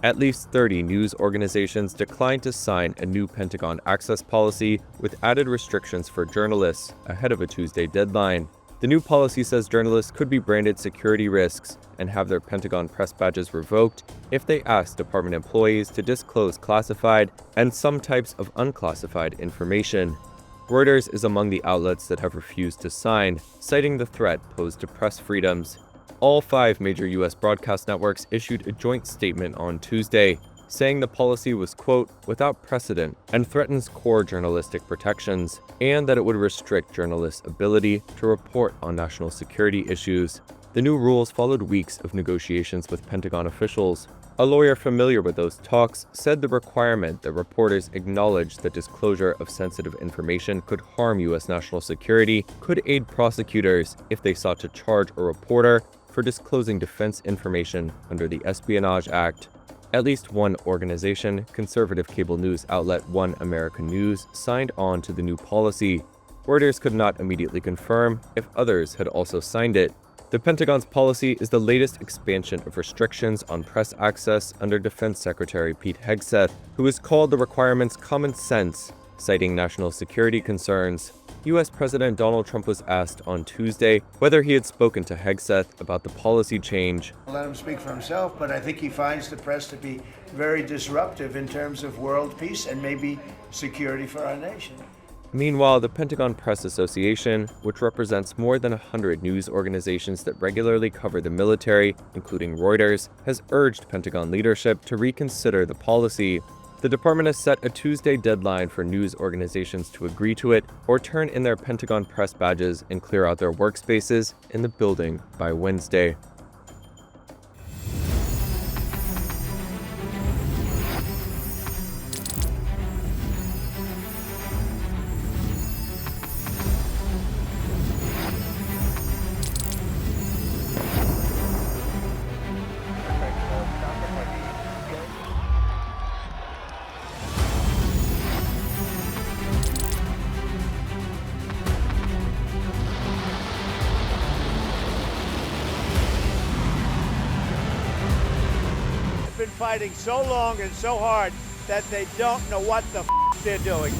At least 30 news organizations declined to sign a new Pentagon access policy with added restrictions for journalists ahead of a Tuesday deadline. The new policy says journalists could be branded security risks and have their Pentagon press badges revoked if they ask department employees to disclose classified and some types of unclassified information. Reuters is among the outlets that have refused to sign, citing the threat posed to press freedoms. All 5 major U.S. broadcast networks issued a joint statement on Tuesday, saying the policy was, quote, without precedent and threatens core journalistic protections, and that it would restrict journalists' ability to report on national security issues. The new rules followed weeks of negotiations with Pentagon officials. A lawyer familiar with those talks said the requirement that reporters acknowledge that disclosure of sensitive information could harm U.S. national security could aid prosecutors if they sought to charge a reporter for disclosing defense information under the Espionage Act. At least one organization, conservative cable news outlet One American News, signed on to the new policy. Reuters could not immediately confirm if others had also signed it. The Pentagon's policy is the latest expansion of restrictions on press access under Defense Secretary Pete Hegseth, who has called the requirements common sense, citing national security concerns. U.S. President Donald Trump was asked on Tuesday whether he had spoken to Hegseth about the policy change. I'll let him speak for himself, but I think he finds the press to be very disruptive in terms of world peace and maybe security for our nation. Meanwhile, the Pentagon Press Association, which represents more than 100 news organizations that regularly cover the military, including Reuters, has urged Pentagon leadership to reconsider the policy. The department has set a Tuesday deadline for news organizations to agree to it or turn in their Pentagon press badges and clear out their workspaces in the building by Wednesday. Been fighting so long and so hard that they don't know what the they're doing.